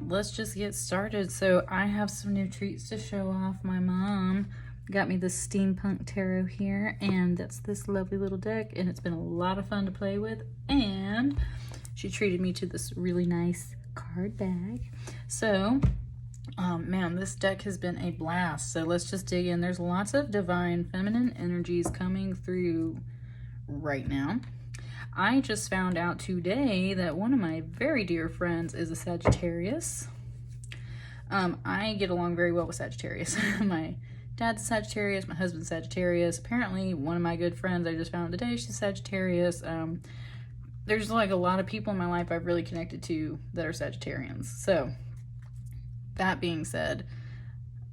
Let's just get started. So I have some new treats to show off. My mom got me this Steampunk Tarot here, and that's this lovely little deck, and it's been a lot of fun to play with, and she treated me to this really nice card bag. So, man, this deck has been a blast. So let's just dig in. There's lots of divine feminine energies coming through right now. I just found out today that one of my very dear friends is a Sagittarius. I get along very well with Sagittarius. My dad's a Sagittarius, my husband's Sagittarius. Apparently, one of my good friends I just found today, she's Sagittarius. There's like a lot of people in my life I've really connected to that are Sagittarians. So, that being said,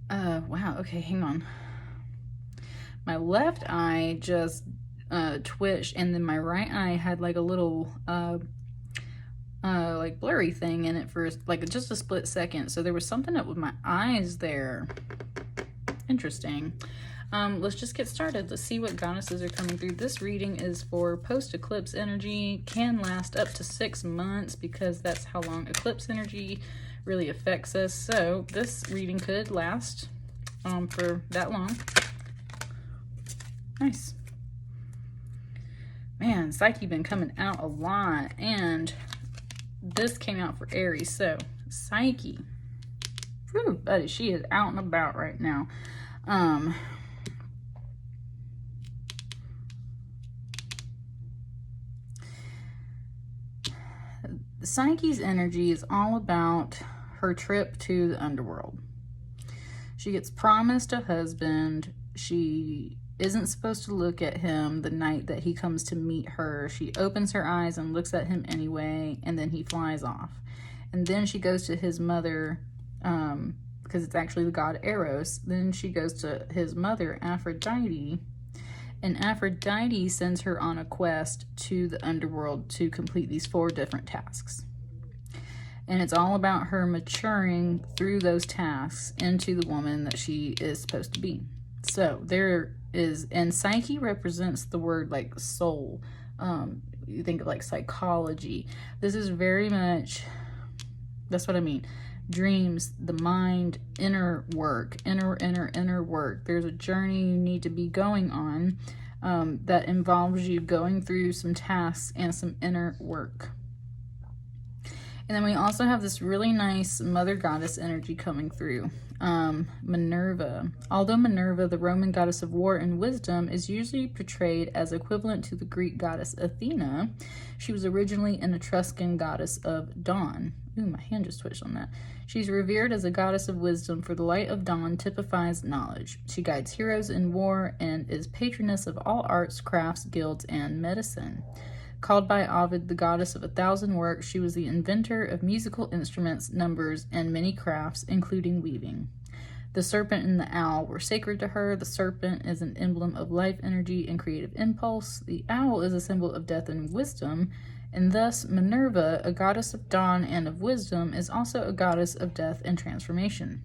wow, okay, hang on. My left eye just twitched, and then my right eye had like a little like blurry thing in it for like just a split second. So there was something up with my eyes there. Interesting. Let's just get started. Let's see what goddesses are coming through. This reading is for post-eclipse energy. Can last up to 6 months because that's how long eclipse energy really affects us. So this reading could last for that long. Nice. Man, Psyche been coming out a lot, and this came out for Aries. So Psyche, whew, buddy, she is out and about right now. Psyche's energy is all about her trip to the underworld. She gets promised a husband. She isn't supposed to look at him the night that he comes to meet her. She opens her eyes and looks at him anyway, and then he flies off. And then she goes to his mother, because it's actually the god Eros. Then she goes to his mother, Aphrodite, and Aphrodite sends her on a quest to the underworld to complete these 4 different tasks. And it's all about her maturing through those tasks into the woman that she is supposed to be. So there is, and Psyche represents the word like soul. You think of like psychology. This is very much, that's what I mean. Dreams, the mind, inner work, inner work. There's a journey you need to be going on that involves you going through some tasks and some inner work. And then we also have this really nice mother goddess energy coming through. Minerva. Although Minerva, the Roman goddess of war and wisdom, is usually portrayed as equivalent to the Greek goddess Athena, she was originally an Etruscan goddess of dawn. Ooh, my hand just twitched on that. She's revered as a goddess of wisdom, for the light of dawn typifies knowledge. She guides heroes in war and is patroness of all arts, crafts, guilds, and medicine. Called by Ovid the goddess of 1,000 works, she was the inventor of musical instruments, numbers, and many crafts, including weaving. The serpent and the owl were sacred to her. The serpent is an emblem of life energy and creative impulse. The owl is a symbol of death and wisdom, and thus Minerva, a goddess of dawn and of wisdom, is also a goddess of death and transformation.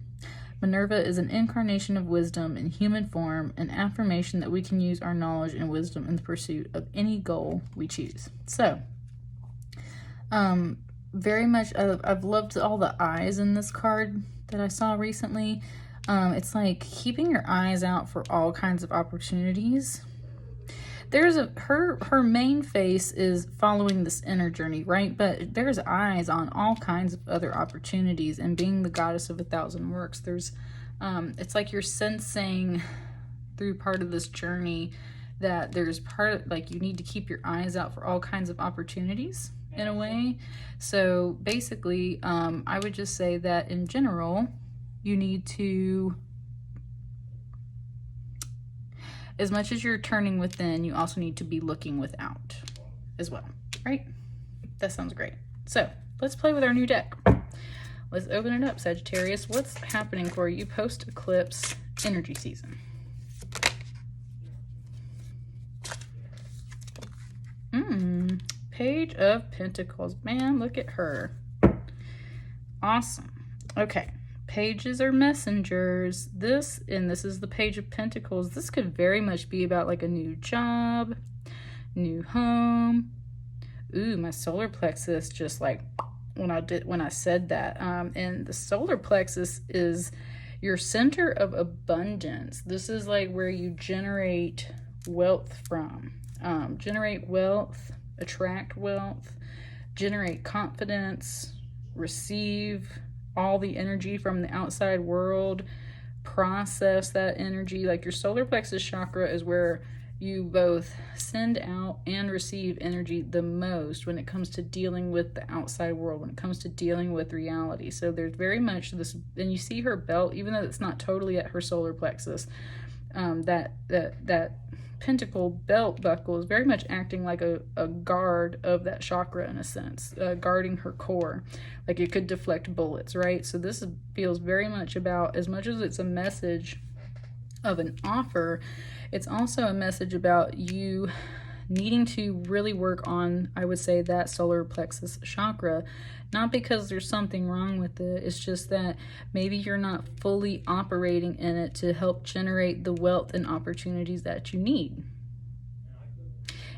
Minerva is an incarnation of wisdom in human form, an affirmation that we can use our knowledge and wisdom in the pursuit of any goal we choose. So, very much, I've loved all the eyes in this card that I saw recently. It's like keeping your eyes out for all kinds of opportunities. There's her main face is following this inner journey, right? But there's eyes on all kinds of other opportunities, and being the goddess of 1,000 works, there's it's like you're sensing through part of this journey that there's part of, like, you need to keep your eyes out for all kinds of opportunities in a way. So basically, I would just say that in general, you need to, as much as you're turning within, you also need to be looking without as well, right? That sounds great. So let's play with our new deck. Let's open it up, Sagittarius. What's happening for you post-eclipse energy season? Page of Pentacles. Man, look at her. Awesome. Okay. Pages are messengers. This is the Page of Pentacles. This could very much be about like a new job, new home. Ooh, my solar plexus just like when I said that. And the solar plexus is your center of abundance. This is like where you generate wealth from. Generate wealth, attract wealth, generate confidence, receive all the energy from the outside world, process that energy. Like your solar plexus chakra is where you both send out and receive energy the most when it comes to dealing with the outside world, when it comes to dealing with reality. So there's very much this, and you see her belt, even though it's not totally at her solar plexus, that pentacle belt buckle is very much acting like a guard of that chakra in a sense, guarding her core, like it could deflect bullets, right? So this feels very much about, as much as it's a message of an offer, it's also a message about you needing to really work on, I would say, that solar plexus chakra. Not because there's something wrong with it, it's just that maybe you're not fully operating in it to help generate the wealth and opportunities that you need.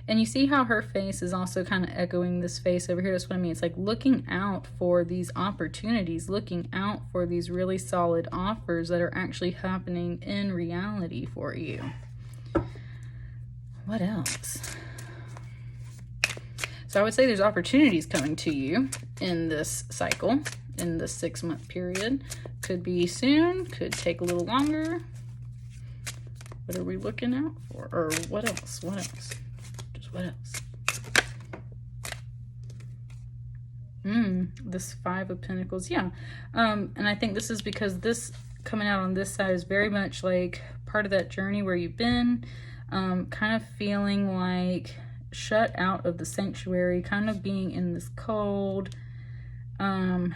And you see how her face is also kind of echoing this face over here. That's what I mean. It's like looking out for these opportunities, looking out for these really solid offers that are actually happening in reality for you. What else? So I would say there's opportunities coming to you in this cycle, in the 6-month period. Could be soon, could take a little longer. What are we looking out for? Or what else? What else? Just what else? This 5 of Pentacles, yeah. And I think this is because this coming out on this side is very much like part of that journey where you've been, kind of feeling like shut out of the sanctuary, kind of being in this cold. I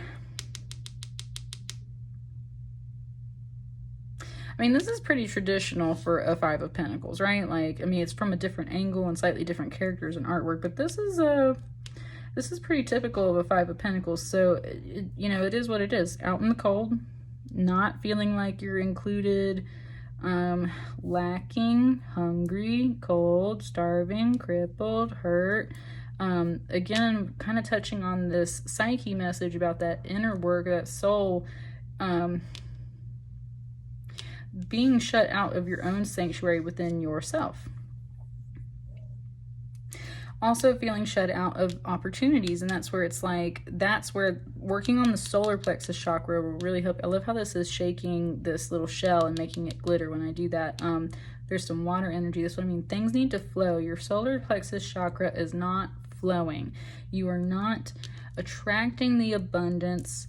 mean, this is pretty traditional for a 5 of Pentacles, right? Like, I mean, it's from a different angle and slightly different characters and artwork, but this is pretty typical of a 5 of Pentacles. So, you know, it is what it is. Out in the cold, not feeling like you're included, lacking, hungry, cold, starving, crippled, hurt. Again, kind of touching on this psyche message about that inner work, that soul, being shut out of your own sanctuary within yourself. Also feeling shut out of opportunities, and that's where it's like, that's where working on the solar plexus chakra will really help. I love how this is shaking this little shell and making it glitter when I do that. There's some water energy. That's what I mean. Things need to flow. Your solar plexus chakra is not flowing. You are not attracting the abundance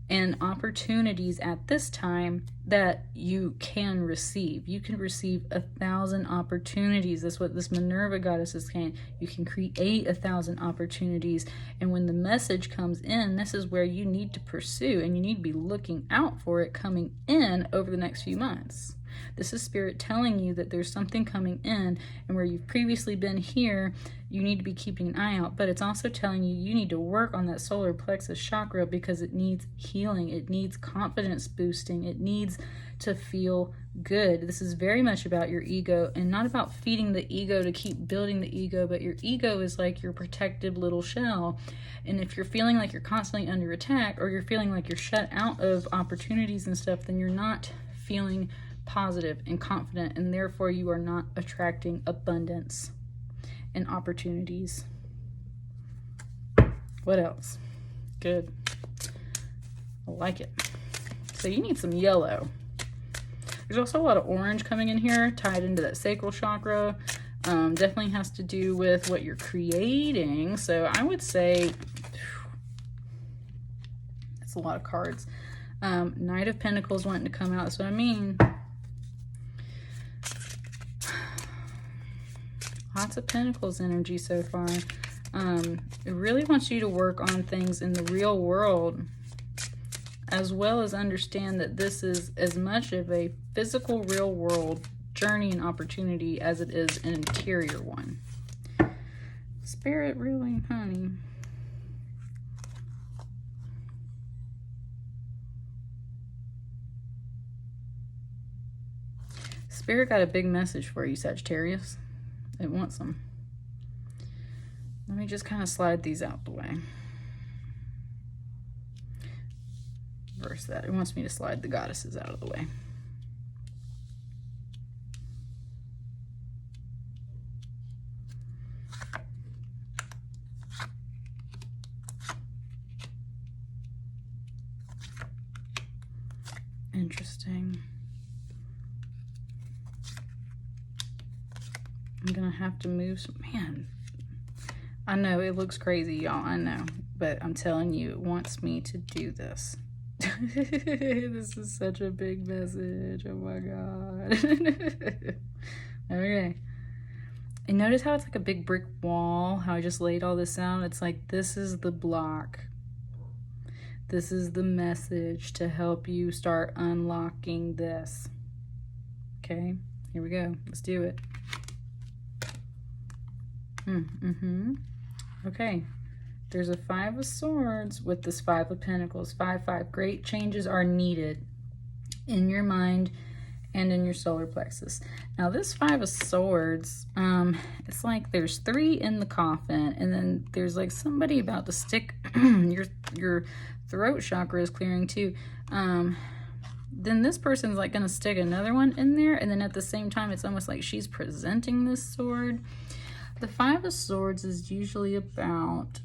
and opportunities at this time that you can receive. You can receive 1,000 opportunities. That's what this Minerva goddess is saying. You can create 1,000 opportunities. And when the message comes in, this is where you need to pursue, and you need to be looking out for it coming in over the next few months. This is Spirit telling you that there's something coming in, and where you've previously been here, you need to be keeping an eye out. But it's also telling you you need to work on that solar plexus chakra because it needs healing. It needs confidence boosting. It needs to feel good. This is very much about your ego, and not about feeding the ego to keep building the ego, but your ego is like your protective little shell. And if you're feeling like you're constantly under attack, or you're feeling like you're shut out of opportunities and stuff, then you're not feeling positive and confident, and therefore you are not attracting abundance and opportunities. What else? Good. I like it. So you need some yellow. There's also a lot of orange coming in here, tied into that sacral chakra. Definitely has to do with what you're creating. So I would say that's a lot of cards. Knight of Pentacles wanting to come out. That's what I mean. Lots of Pentacles energy so far. It really wants you to work on things in the real world, as well as understand that this is as much of a physical real world journey and opportunity as it is an interior one. Spirit, really, honey. Spirit got a big message for you, Sagittarius. It wants them. Let me just kind of slide these out the way. reverse that. It wants me to slide the goddesses out of the way. Interesting. I'm gonna have to move some, man. I know it looks crazy, y'all, I know, but I'm telling you, it wants me to do this. This is such a big message, oh my God. Okay. And notice how it's like a big brick wall, how I just laid all this out. It's like, this is the block. This is the message to help you start unlocking this. Okay, here we go. Let's do it. Okay, there's a 5 of Swords with this 5 of Pentacles. 5, 5. Great changes are needed in your mind and in your solar plexus. Now this 5 of Swords, it's like there's 3 in the coffin, and then there's like somebody about to stick your throat chakra is clearing too. Then this person's like gonna stick another one in there, and then at the same time it's almost like she's presenting this sword. The 5 of Swords is usually about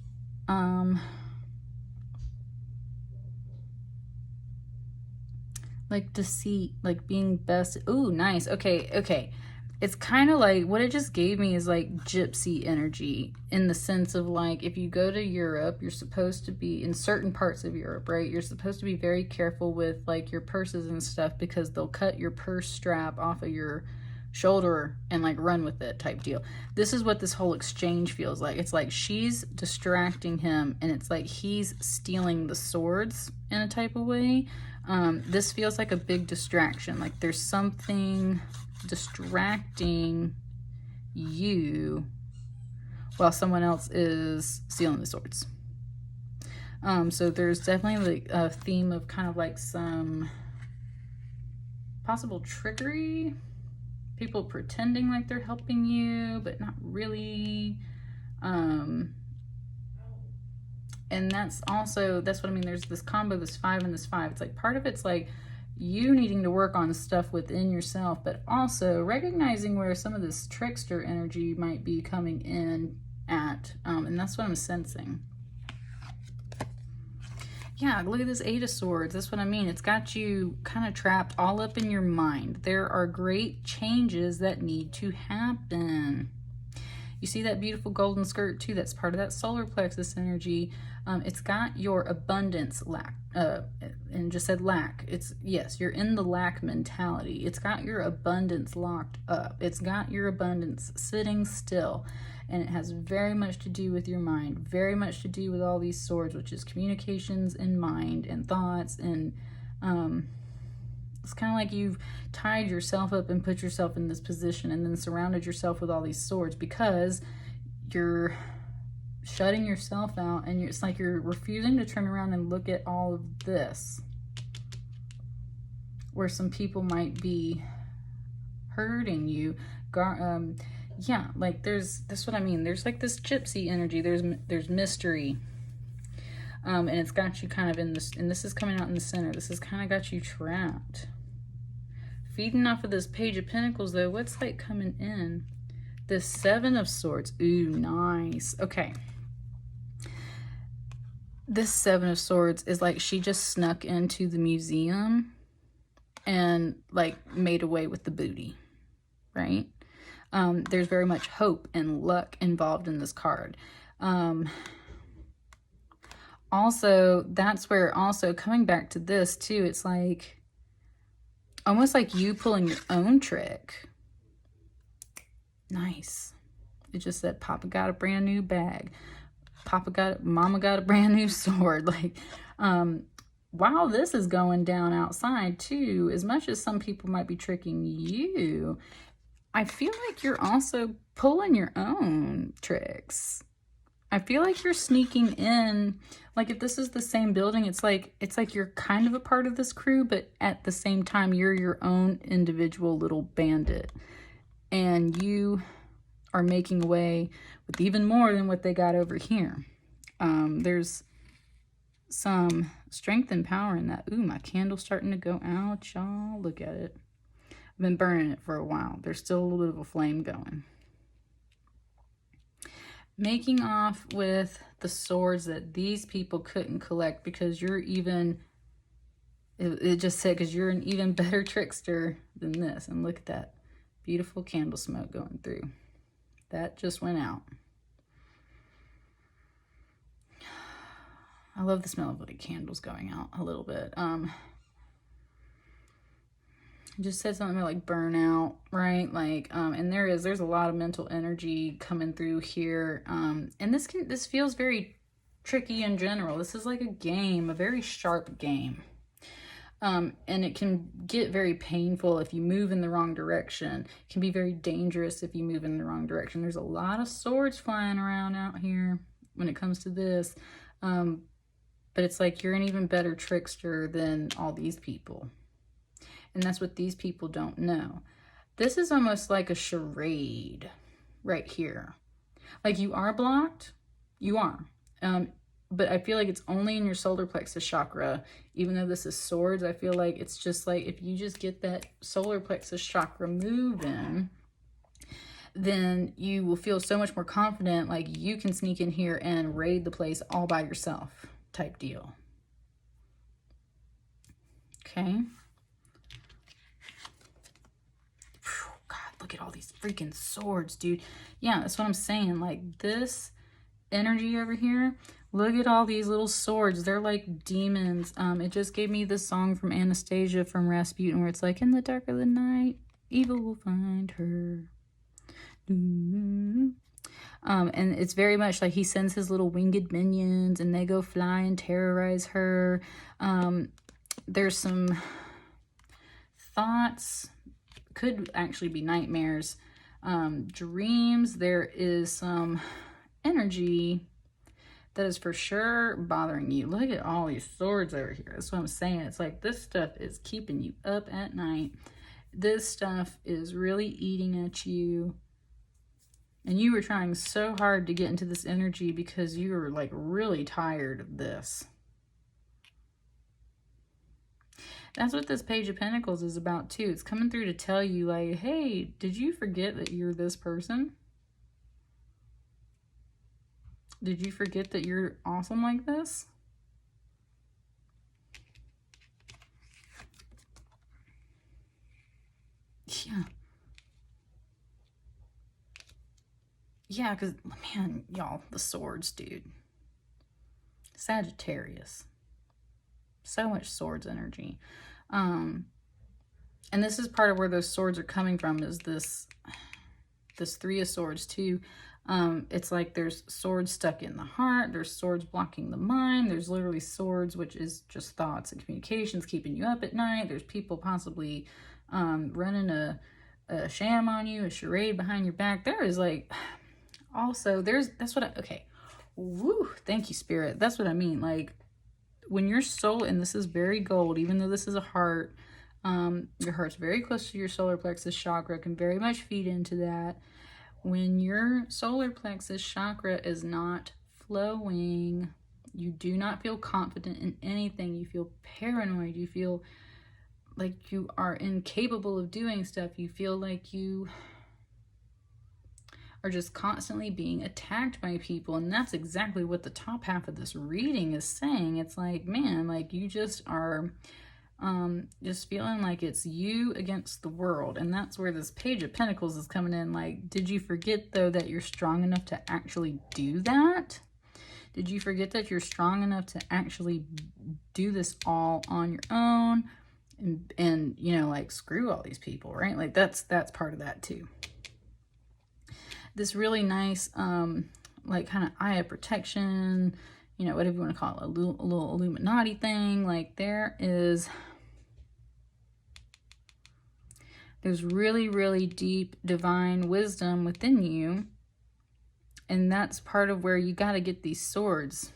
like deceit, like being best. Ooh, nice. Okay, okay. It's kind of like what it just gave me is like gypsy energy, in the sense of like, if you go to Europe, you're supposed to be in certain parts of Europe, right? You're supposed to be very careful with like your purses and stuff, because they'll cut your purse strap off of your shoulder and like run with it type deal. This is what this whole exchange feels like. It's like she's distracting him, and it's like he's stealing the swords in a type of way. This feels like a big distraction. Like there's something distracting you while someone else is stealing the swords. So there's definitely like a theme of kind of like some possible trickery, people pretending like they're helping you but not really. And that's what I mean. There's this combo, this 5 and this 5. It's like part of it's like you needing to work on stuff within yourself, but also recognizing where some of this trickster energy might be coming in at. And that's what I'm sensing. Yeah, look at this 8 of Swords. That's what I mean. It's got you kind of trapped all up in your mind. There are great changes that need to happen. You see that beautiful golden skirt too? That's part of that solar plexus energy. It's got your abundance lack, and just said lack. It's, yes, you're in the lack mentality. It's got your abundance locked up. It's got your abundance sitting still. And it has very much to do with your mind, very much to do with all these swords, which is communications and mind and thoughts. And it's kind of like you've tied yourself up and put yourself in this position and then surrounded yourself with all these swords, because you're shutting yourself out, and it's like you're refusing to turn around and look at all of this, where some people might be hurting you. Yeah, like that's what I mean. There's like this gypsy energy. There's mystery. And it's got you kind of in this, and this is coming out in the center. This has kind of got you trapped. Feeding off of this Page of Pentacles though, what's like coming in? This 7 of Swords. Ooh, nice. Okay. This 7 of Swords is like she just snuck into the museum and like made away with the booty, right? There's very much hope and luck involved in this card. Also, that's where also coming back to this too, it's like almost like you pulling your own trick. Nice. It just said Papa got a brand new bag. Mama got a brand new sword. Like, while this is going down outside too, as much as some people might be tricking you, I feel like you're also pulling your own tricks. I feel like you're sneaking in. Like if this is the same building, it's like you're kind of a part of this crew, but at the same time, you're your own individual little bandit. And you are making away with even more than what they got over here. There's some strength and power in that. Ooh, my candle's starting to go out, y'all. Look at it. I've been burning it for a while. There's still a little bit of a flame going. Making off with the swords that these people couldn't collect because you're even, it just said, because you're an even better trickster than this. And look at that beautiful candle smoke going through. That just went out. I love the smell of like candles going out a little bit. Just said something about like burnout, right? Like, and there's a lot of mental energy coming through here. And this feels very tricky in general. This is like a game, a very sharp game. And it can get very painful if you move in the wrong direction. It can be very dangerous if you move in the wrong direction. There's a lot of swords flying around out here when it comes to this. But it's like you're an even better trickster than all these people. And that's what these people don't know. This is almost like a charade right here. Like you are blocked. You are. But I feel like it's only in your solar plexus chakra. Even though this is swords, I feel like it's just like if you just get that solar plexus chakra moving, then you will feel so much more confident. Like you can sneak in here and raid the place all by yourself type deal. Okay. Look at all these freaking swords, dude. Yeah, that's what I'm saying. Like this energy over here, look at all these little swords. They're like demons. It just gave me this song from Anastasia from Rasputin where it's like, in the dark of the night, evil will find her. And it's very much like he sends his little winged minions and they go fly and terrorize her. There's some thoughts, could actually be nightmares, dreams. There is some energy that is for sure bothering you. Look at all these swords over here. That's what I'm saying. It's like this stuff is keeping you up at night. This stuff is really eating at you. And you were trying so hard to get into this energy because you were like really tired of this. That's what this Page of Pentacles is about too. It's coming through to tell you like, hey, did you forget that you're this person? Did you forget that you're awesome like this? Yeah. Yeah, because, man, y'all, the swords, dude. Sagittarius. So much swords energy. And this is part of where those swords are coming from, is this Three of Swords too. It's like there's swords stuck in the heart, there's swords blocking the mind, there's literally swords, which is just thoughts and communications keeping you up at night. There's people possibly running a sham on you, a charade behind your back. There is like, also okay, woo, thank you, Spirit. That's what I mean. Like when your soul, and this is very gold, even though this is a heart, your heart's very close to your solar plexus chakra, can very much feed into that. When your solar plexus chakra is not flowing, you do not feel confident in anything. You feel paranoid. You feel like you are incapable of doing stuff. You feel like you are just constantly being attacked by people. And that's exactly what the top half of this reading is saying. It's like, man, like you just are just feeling like it's you against the world. And that's where this Page of Pentacles is coming in. Like, did you forget though that you're strong enough to actually do that? Did you forget that you're strong enough to actually do this all on your own? And you know, like, screw all these people, right? Like that's part of that too. This really nice, like kind of eye of protection, you know, whatever you want to call it, a little Illuminati thing. Like there's really, really deep divine wisdom within you. And that's part of where you got to get these swords.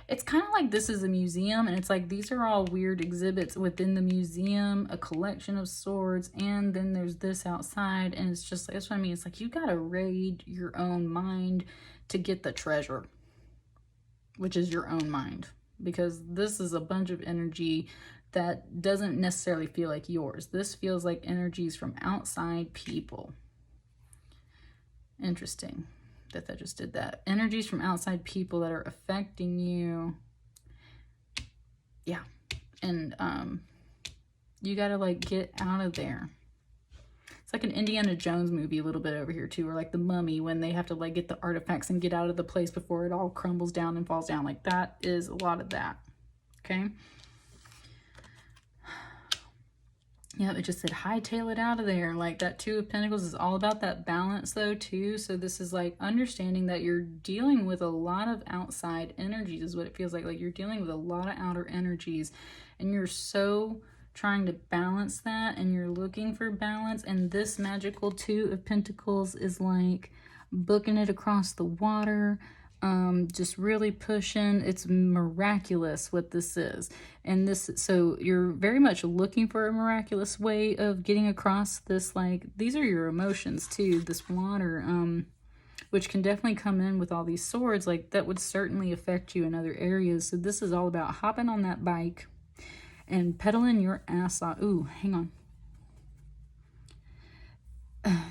It's kind of like this is a museum, and it's like these are all weird exhibits within the museum, a collection of swords, and then there's this outside, and it's just, that's what I mean. It's like you got to raid your own mind to get the treasure, which is your own mind. because this is a bunch of energy that doesn't necessarily feel like yours. This feels like energies from outside people. Interesting that just did that. Energies from outside people that are affecting you. Yeah. And you gotta like get out of there. It's like an Indiana Jones movie a little bit over here too, or like the Mummy, when they have to like get the artifacts and get out of the place before it all crumbles down and falls down. Like that is a lot of that. Okay. Yeah, it just said hightail it out of there. Like that Two of Pentacles is all about that balance though too. So this is like understanding that you're dealing with a lot of outside energies is what it feels like. Like you're dealing with a lot of outer energies and you're so trying to balance that and you're looking for balance. And this magical Two of Pentacles is like booking it across the water. Just really pushing. It's miraculous what this is. And this, so you're very much looking for a miraculous way of getting across this, like, these are your emotions too, this water, which can definitely come in with all these swords, like that would certainly affect you in other areas. So this is all about hopping on that bike and pedaling your ass off. Ooh, hang on.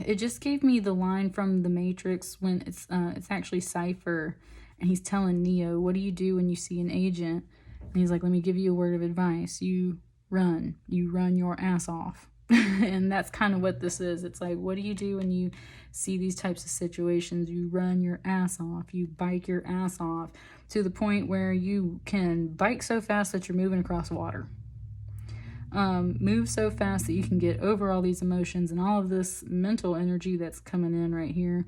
It just gave me the line from The Matrix when it's actually Cypher, and he's telling Neo, what do you do when you see an agent? And he's like, let me give you a word of advice. You run your ass off. And that's kind of what this is. It's like, what do you do when you see these types of situations? You run your ass off. You bike your ass off to the point where you can bike so fast that you're moving across water. Move so fast that you can get over all these emotions and all of this mental energy that's coming in right here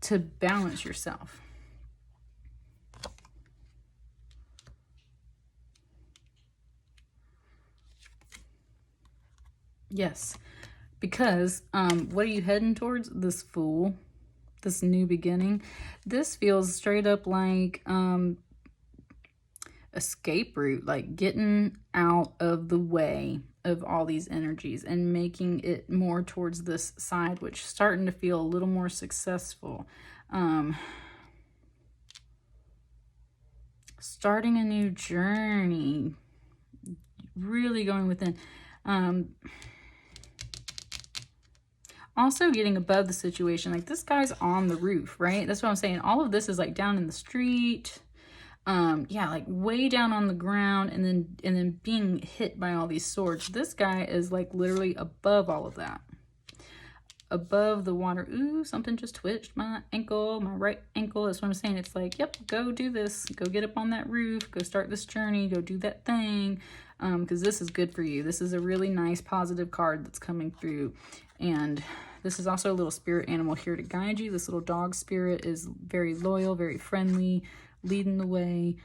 to balance yourself. Yes, because what are you heading towards? This Fool, this new beginning. This feels straight up like escape route, like getting out of the way of all these energies and making it more towards this side, which is starting to feel a little more successful. Starting a new journey, really going within. Also getting above the situation. Like this guy's on the roof, right? That's what I'm saying. All of this is like down in the street. Yeah, like way down on the ground, and then being hit by all these swords. This guy is like literally above all of that. Above the water. Ooh, something just twitched my ankle, my right ankle. That's what I'm saying. It's like, yep, go do this. Go get up on that roof. Go start this journey. Go do that thing. Because this is good for you. This is a really nice positive card that's coming through. And this is also a little spirit animal here to guide you. This little dog spirit is very loyal, very friendly, leading the way.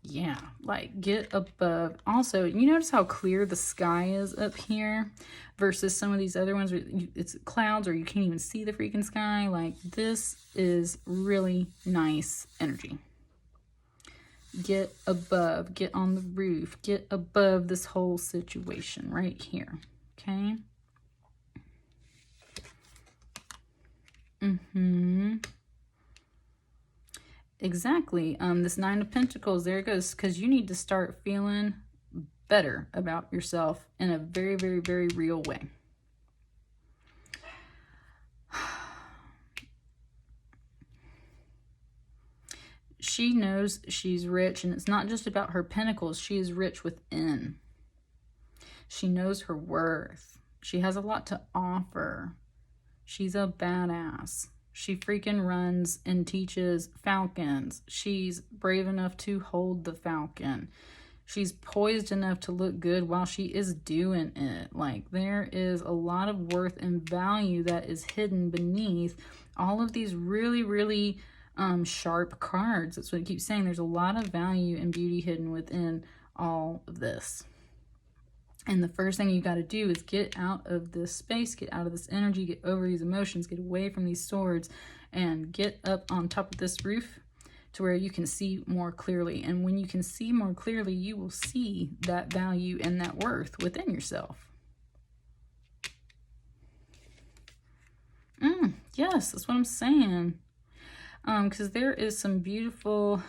Yeah, like get above. Also, you notice how clear the sky is up here versus some of these other ones where it's clouds or you can't even see the freaking sky. Like this is really nice energy. Get above, get on the roof, get above this whole situation right here. Okay. Exactly. This Nine of Pentacles, there it goes, because you need to start feeling better about yourself in a very, very, very real way. She knows she's rich, and it's not just about her pentacles. She is rich within. She knows her worth. She has a lot to offer. She's a badass. She freaking runs and teaches falcons. She's brave enough to hold the falcon. She's poised enough to look good while she is doing it. Like there is a lot of worth and value that is hidden beneath all of these really, really sharp cards. That's what I keep saying. There's a lot of value and beauty hidden within all of this. And the first thing you got to do is get out of this space, get out of this energy, get over these emotions, get away from these swords, and get up on top of this roof to where you can see more clearly. And when you can see more clearly, you will see that value and that worth within yourself. Yes, that's what I'm saying. Because there is some beautiful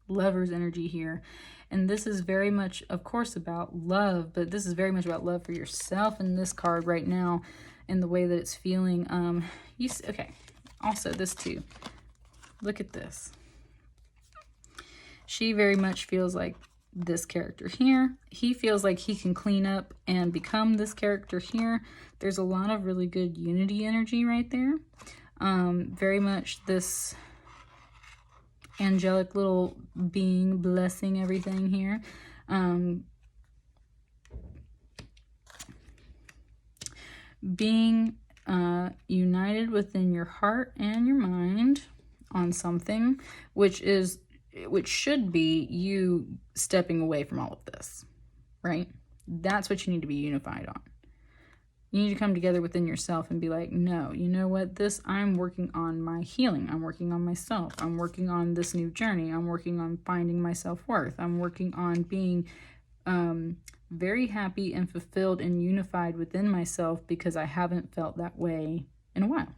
Lover's energy here. And this is very much, of course, about love, but this is very much about love for yourself in this card right now, and the way that it's feeling. Okay, also this too. Look at this. She very much feels like this character here. He feels like he can clean up and become this character here. There's a lot of really good unity energy right there. Very much this angelic little being blessing everything here. Being united within your heart and your mind on something, which should be you stepping away from all of this, right? That's what you need to be unified on. You need to come together within yourself and be like, no, you know what? I'm working on my healing. I'm working on myself. I'm working on this new journey. I'm working on finding my self-worth. I'm working on being very happy and fulfilled and unified within myself, because I haven't felt that way in a while.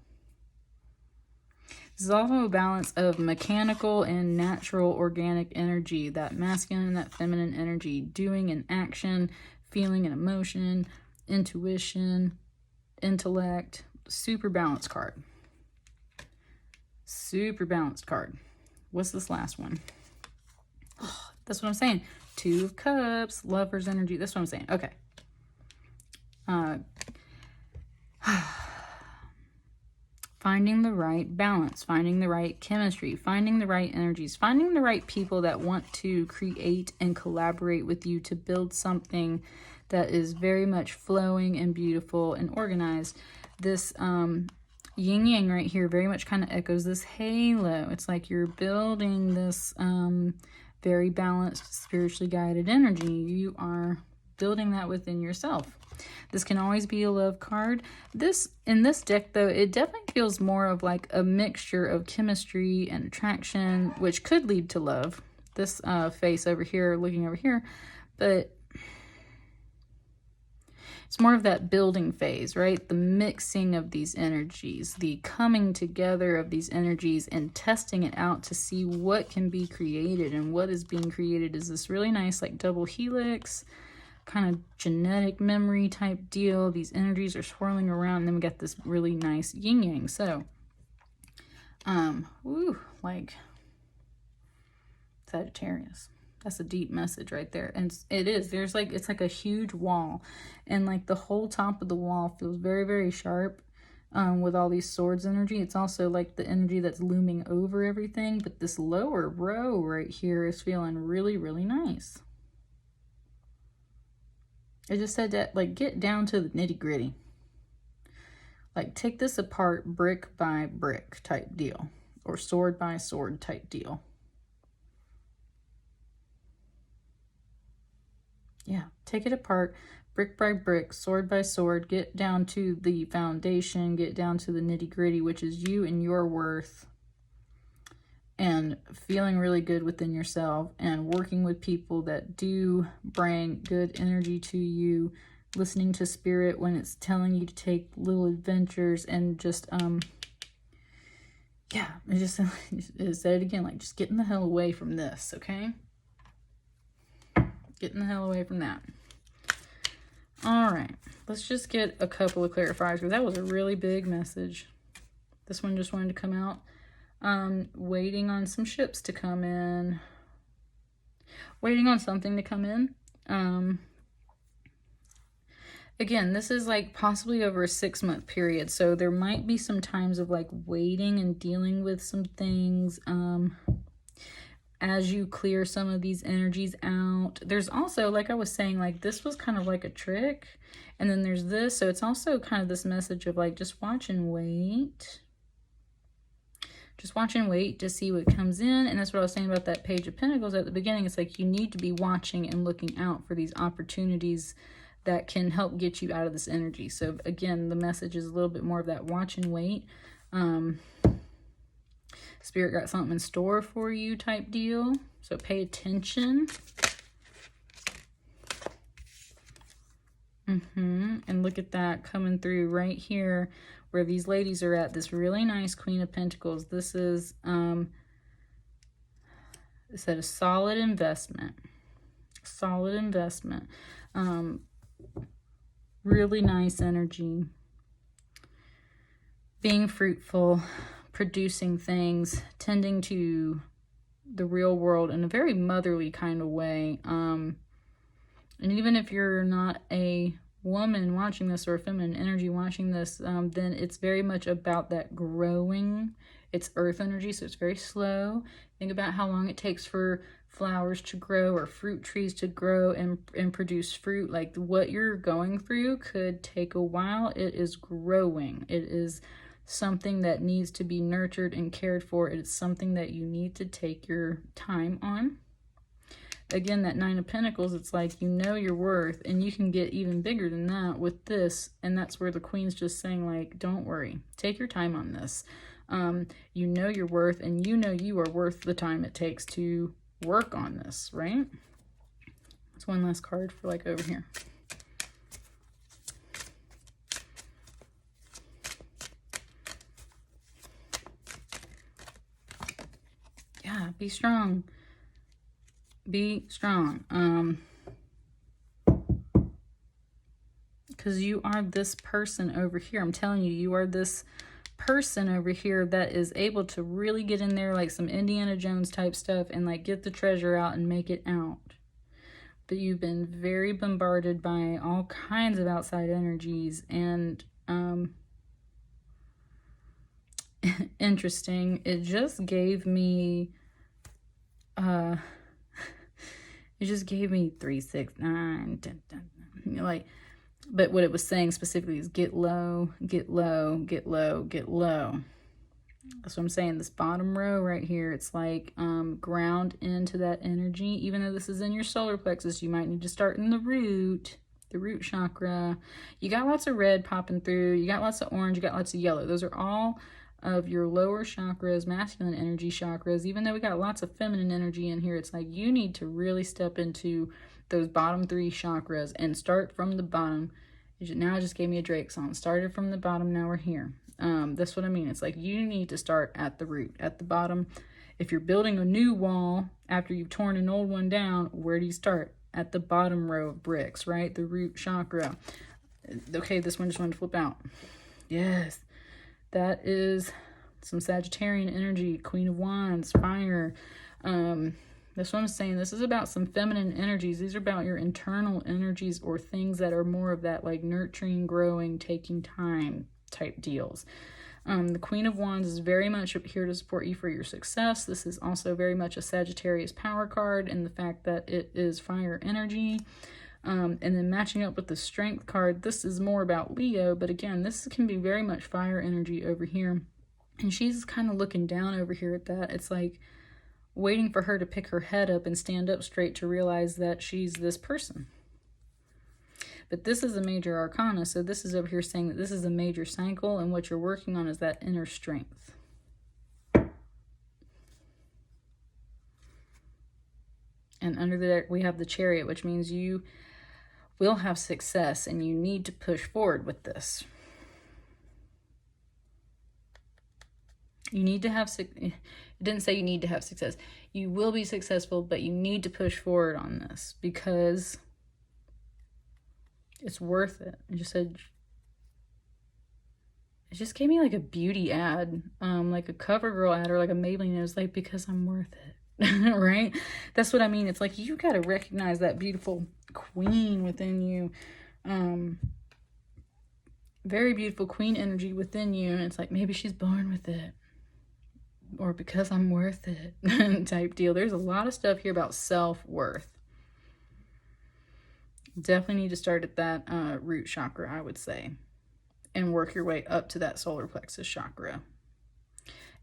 This is also a balance of mechanical and natural organic energy, that masculine and that feminine energy, doing and action, feeling and emotion, intuition, intellect. Super balanced card. Super balanced card. What's this last one? Oh, that's what I'm saying. 2 of Cups, Lover's energy. That's what I'm saying. Okay. Finding the right balance, finding the right chemistry, finding the right energies, finding the right people that want to create and collaborate with you to build something that is very much flowing and beautiful and organized. This yin yang right here very much kind of echoes this halo. It's like you're building this very balanced, spiritually guided energy. You are building that within yourself. This can always be a love card. In this deck, though, it definitely feels more of like a mixture of chemistry and attraction, which could lead to love. This face over here, looking over here, but it's more of that building phase, right? The mixing of these energies, the coming together of these energies and testing it out to see what can be created. And what is being created is this really nice like double helix, kind of genetic memory type deal. These energies are swirling around, and then we got this really nice yin yang. So, like Sagittarius. That's a deep message right there. And it is. There's like, it's like a huge wall, and like the whole top of the wall feels very, very sharp with all these swords energy. It's also like the energy that's looming over everything, but this lower row right here is feeling really, really nice. I just said that, like, get down to the nitty gritty. Like, take this apart brick by brick type deal, or sword by sword type deal. Yeah, take it apart brick by brick, sword by sword, get down to the foundation, get down to the nitty gritty, which is you and your worth, and feeling really good within yourself, and working with people that do bring good energy to you, listening to spirit when it's telling you to take little adventures, and just yeah, I just said it again, like, just getting the hell away from this, okay? Getting the hell away from that. All right, let's just get a couple of clarifiers, because that was a really big message. This one just wanted to come out. Waiting on some ships to come in. Waiting on something to come in. Again, this is like possibly over a 6-month period. So there might be some times of like waiting and dealing with some things as you clear some of these energies out. There's also, like I was saying, like this was kind of like a trick. And then there's this. So it's also kind of this message of like, just watch and wait. Just watch and wait to see what comes in. And that's what I was saying about that Page of Pentacles at the beginning. It's like you need to be watching and looking out for these opportunities that can help get you out of this energy. So again, the message is a little bit more of that watch and wait. Spirit got something in store for you type deal. So pay attention. And look at that coming through right here where these ladies are at, this really nice Queen of Pentacles. This is It said a solid investment. Solid investment. Really nice energy. Being fruitful, producing things, tending to the real world in a very motherly kind of way. And even if you're not a woman watching this or a feminine energy watching this, then it's very much about that growing. It's earth energy, so it's very slow. Think about how long it takes for flowers to grow or fruit trees to grow and produce fruit. Like what you're going through could take a while. It is growing. It is something that needs to be nurtured and cared for. It's something that you need to take your time on. Again, that Nine of Pentacles, it's like you know your worth, and you can get even bigger than that with this. And that's where the Queen's just saying, like, don't worry, take your time on this. You know your worth, and you know you are worth the time it takes to work on this, right? That's one last card for like over here. Yeah, be strong. Be strong. Because you are this person over here. I'm telling you, you are this person over here that is able to really get in there like some Indiana Jones type stuff and like get the treasure out and make it out. But you've been very bombarded by all kinds of outside energies, and interesting. It just gave me it just gave me 3, 6, 9, 10, 10. You know, like, but what it was saying specifically is get low, get low, get low, get low. That's what I'm saying. This bottom row right here, it's like ground into that energy. Even though this is in your solar plexus, you might need to start in the root chakra. You got lots of red popping through. You got lots of orange. You got lots of yellow. Those are all of your lower chakras, masculine energy chakras. Even though we got lots of feminine energy in here, it's like you need to really step into those bottom 3 chakras and start from the bottom. Now it just gave me a Drake song. Started from the bottom, now we're here. That's what I mean. It's like you need to start at the root, at the bottom. If you're building a new wall after you've torn an old one down, where do you start? At the bottom row of bricks, right? The root chakra. Okay, this one just wanted to flip out. Yes, that is some Sagittarian energy. Queen of Wands, fire. That's what I'm saying. This is about some feminine energies. These are about your internal energies or things that are more of that like nurturing, growing, taking time type deals. The Queen of Wands is very much here to support you for your success. This is also very much a Sagittarius power card in the fact that it is fire energy. And then matching up with the Strength card, this is more about Leo, but again, this can be very much fire energy over here. And she's kind of looking down over here at that. It's like waiting for her to pick her head up and stand up straight to realize that she's this person. But this is a major arcana, so this is over here saying that this is a major cycle, and what you're working on is that inner strength. And under there, we have the Chariot, which means you will have success, and you need to push forward with this. You need to have, it didn't say you need to have success. You will be successful, but you need to push forward on this because it's worth it. It just said, it just gave me like a beauty ad, like a CoverGirl ad or like a Maybelline. It was like, because I'm worth it, right? That's what I mean. It's like, you got to recognize that beautiful queen within you. Very beautiful queen energy within you. And it's like, maybe she's born with it. Or because I'm worth it type deal. There's a lot of stuff here about self-worth. Definitely need to start at that root chakra, I would say, and work your way up to that solar plexus chakra.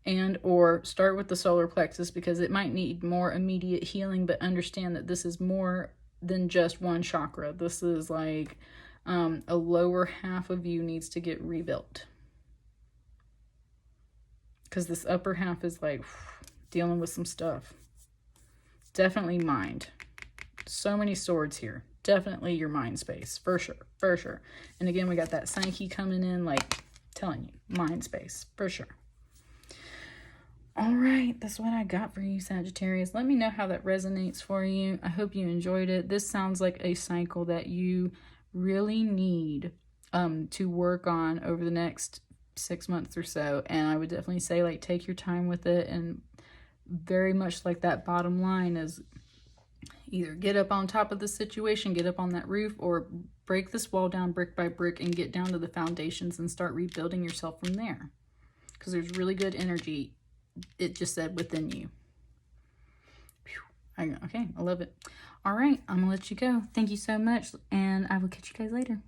And or start with the solar plexus because it might need more immediate healing, but understand that this is more than just one chakra. This is like a lower half of you needs to get rebuilt. Because this upper half is like dealing with some stuff. Definitely mind. So many swords here. Definitely your mind space. For sure. For sure. And again, we got that Psyche coming in, like telling you. Mind space. For sure. All right, that's what I got for you, Sagittarius. Let me know how that resonates for you. I hope you enjoyed it. This sounds like a cycle that you really need to work on over the next 6 months or so. And I would definitely say, like, take your time with it. And very much like that bottom line is either get up on top of the situation, get up on that roof, or break this wall down brick by brick and get down to the foundations and start rebuilding yourself from there. Because there's really good energy, it just said, within you. Okay, I love it. All right, I'm gonna let you go. Thank you so much, and I will catch you guys later.